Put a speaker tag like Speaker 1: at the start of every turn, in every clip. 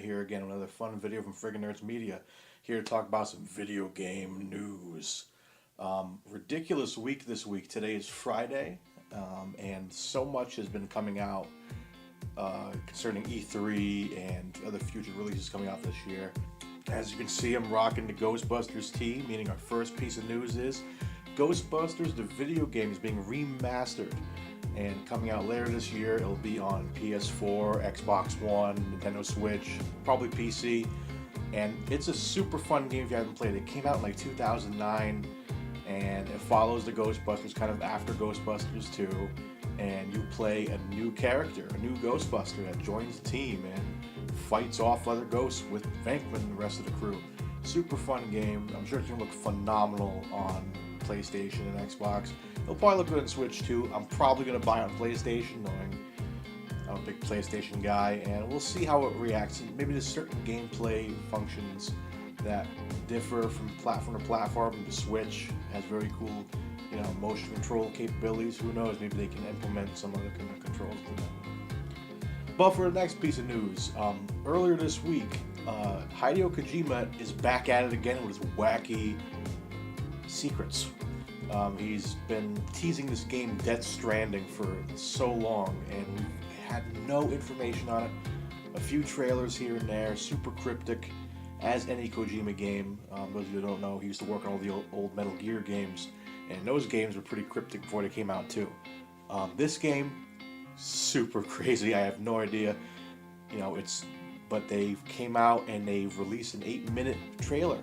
Speaker 1: here again with another fun video from Friggin' Nerds Media. Here to talk about some video game news. Ridiculous week this week. Today is Friday, and so much has been coming out concerning E3 and other future releases coming out this year. As you can see, I'm rocking the Ghostbusters tee, meaning our first piece of news is Ghostbusters, the video game, is being remastered. And coming out later this year, it'll be on PS4, Xbox One, Nintendo Switch, probably PC. And it's a super fun game if you haven't played it. It came out in like 2009, and it follows the Ghostbusters kind of after Ghostbusters 2. And you play a new character, a new Ghostbuster that joins the team and fights off other ghosts with Venkman and the rest of the crew. Super fun game. I'm sure it's going to look phenomenal on PlayStation and Xbox. It'll probably look good on Switch too. I'm probably going to buy it on PlayStation, knowing I'm a big PlayStation guy, and we'll see how it reacts. Maybe there's certain gameplay functions that differ from platform to platform. The Switch has very cool, motion control capabilities. Who knows? Maybe they can implement some other kind of controls to that. But for the next piece of news, earlier this week, Hideo Kojima is back at it again with his wacky secrets. He's been teasing this game Death Stranding for so long, and we've had no information on it. A few trailers here and there, super cryptic, as any Kojima game. Those of you who don't know, he used to work on all the old Metal Gear games, and those games were pretty cryptic before they came out too. This game, super crazy. I have no idea. But they came out and they released an 8-minute trailer,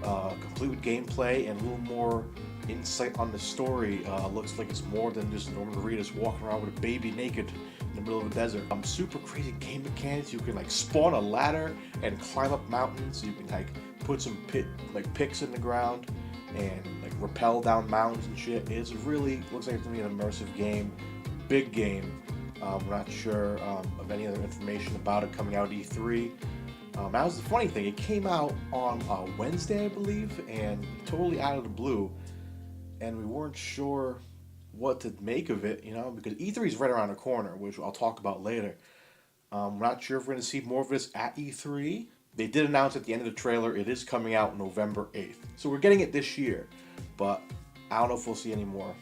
Speaker 1: complete with gameplay and a little more insight on the story. Looks like it's more than just Norman Reedus walking around with a baby naked in the middle of the desert. Super crazy game mechanics. You can spawn a ladder and climb up mountains. You can put some picks in the ground and rappel down mountains and shit. It's really looks like it's gonna be an immersive game, big game. I'm not sure of any other information about it coming out at E3. That was the funny thing. It came out on Wednesday, I believe, and totally out of the blue. And we weren't sure what to make of it, because E3 is right around the corner, which I'll talk about later. I'm not sure if we're going to see more of this at E3. They did announce at the end of the trailer it is coming out November 8th. So we're getting it this year, but I don't know if we'll see any more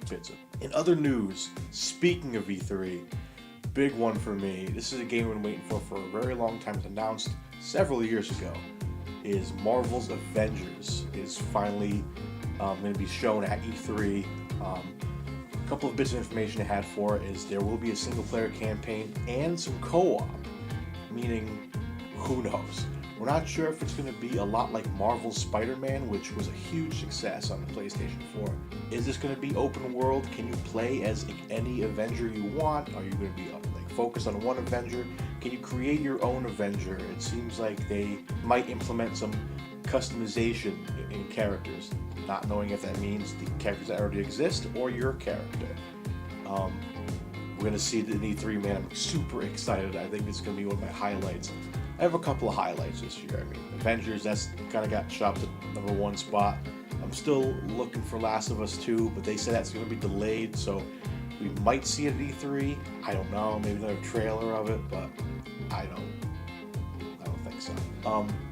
Speaker 1: bits of it. In other news, speaking of E3, big one for me, this is a game we've been waiting for a very long time. It was announced several years ago, is Marvel's Avengers is finally going to be shown at E3. A couple of bits of information I had for it is there will be a single-player campaign and some co-op, meaning who knows. We're not sure if it's going to be a lot like Marvel's Spider-Man, which was a huge success on the PlayStation 4. Is this going to be open world? Can you play as any Avenger you want? Are you going to be focused on one Avenger? Can you create your own Avenger? It seems like they might implement some customization in characters, not knowing if that means the characters that already exist or your character. We're going to see the E3, man. I'm super excited. I think it's going to be one of my highlights. I have a couple of highlights this year. Avengers, that's kind of got chopped at number 1 spot. I'm still looking for Last of Us 2, but they said that's going to be delayed, so we might see it at E3. I don't know, maybe another trailer of it, but I don't think so.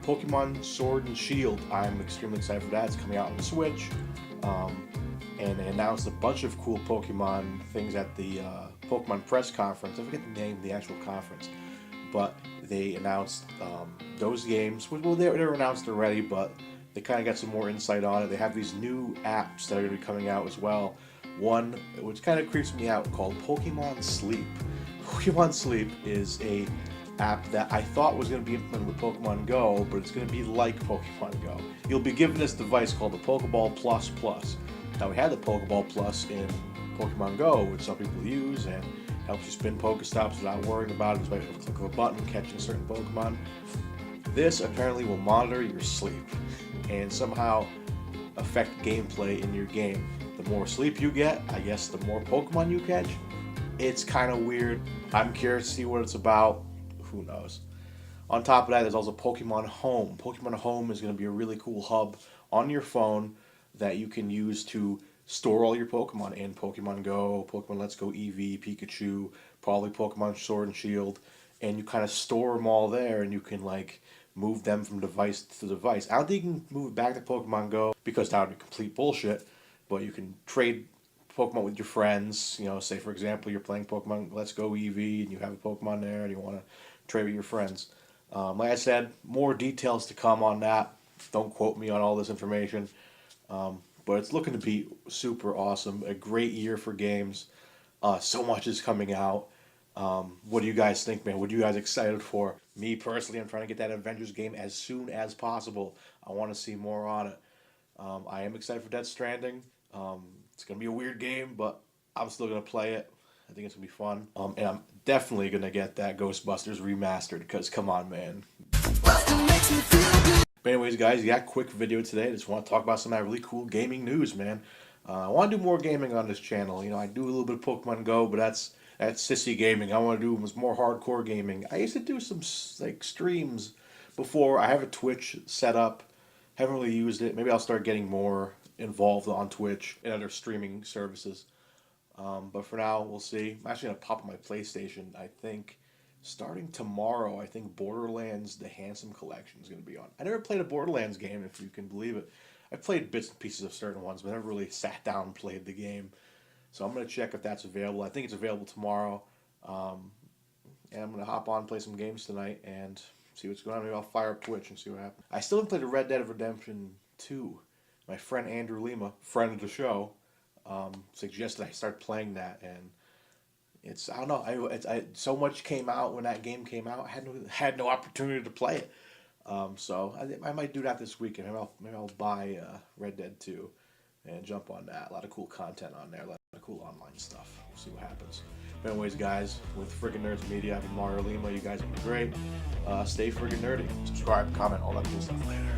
Speaker 1: Pokemon Sword and Shield, I'm extremely excited for that. It's coming out on the Switch. And they announced a bunch of cool Pokemon things at the Pokemon press conference. I forget the name of the actual conference, but they announced those games. Well, they were announced already, but they kind of got some more insight on it. They have these new apps that are going to be coming out as well. One, which kind of creeps me out, called Pokemon Sleep. Pokemon Sleep is a app that I thought was going to be implemented with Pokemon Go, but it's going to be like Pokemon Go. You'll be given this device called the Pokeball Plus Plus. Now, we had the Pokeball Plus in Pokemon Go, which some people use, and helps you spin Pokestops without worrying about it. Just by a click of a button, catching certain Pokemon. This apparently will monitor your sleep and somehow affect gameplay in your game. The more sleep you get, I guess the more Pokemon you catch. It's kind of weird. I'm curious to see what it's about. Who knows? On top of that, there's also Pokemon Home. Pokemon Home is going to be a really cool hub on your phone that you can use to store all your Pokemon in Pokemon Go, Pokemon Let's Go Eevee, Pikachu, probably Pokemon Sword and Shield, and you kind of store them all there, and you can like move them from device to device. I don't think you can move it back to Pokemon Go because that would be complete bullshit. But you can trade Pokemon with your friends. You know, say for example you're playing Pokemon Let's Go Eevee and you have a Pokemon there and you want to trade with your friends. Like I said, more details to come on that. Don't quote me on all this information. But it's looking to be super awesome. A great year for games. So much is coming out. What do you guys think, man? What are you guys excited for? Me personally, I'm trying to get that Avengers game as soon as possible. I want to see more on it. I am excited for Death Stranding. It's going to be a weird game, but I'm still going to play it. I think it's going to be fun. And I'm definitely going to get that Ghostbusters remastered because, come on, man. But anyways, guys, yeah, quick video today. I just want to talk about some of that really cool gaming news, man. I want to do more gaming on this channel. You know, I do a little bit of Pokemon Go, but that's sissy gaming. I want to do more hardcore gaming. I used to do some like streams before. I have a Twitch set up. Haven't really used it. Maybe I'll start getting more involved on Twitch and other streaming services. But for now, we'll see. I'm actually going to pop up my PlayStation, I think. Starting tomorrow, I think Borderlands The Handsome Collection is going to be on. I never played a Borderlands game, if you can believe it. I've played bits and pieces of certain ones, but never really sat down and played the game. So I'm going to check if that's available. I think it's available tomorrow. And I'm going to hop on, play some games tonight, and see what's going on. Maybe I'll fire up Twitch and see what happens. I still haven't played a Red Dead Redemption 2. My friend Andrew Lima, friend of the show, suggested I start playing that, and it's, I don't know, so much came out when that game came out. I had no opportunity to play it. So I might do that this weekend. Maybe I'll buy Red Dead 2 and jump on that. A lot of cool content on there, a lot of cool online stuff. We'll see what happens. But anyways, guys, with Friggin' Nerds Media, I'm Mario Lima. You guys have been great. Stay friggin' nerdy. Subscribe, comment, all that cool stuff. Later.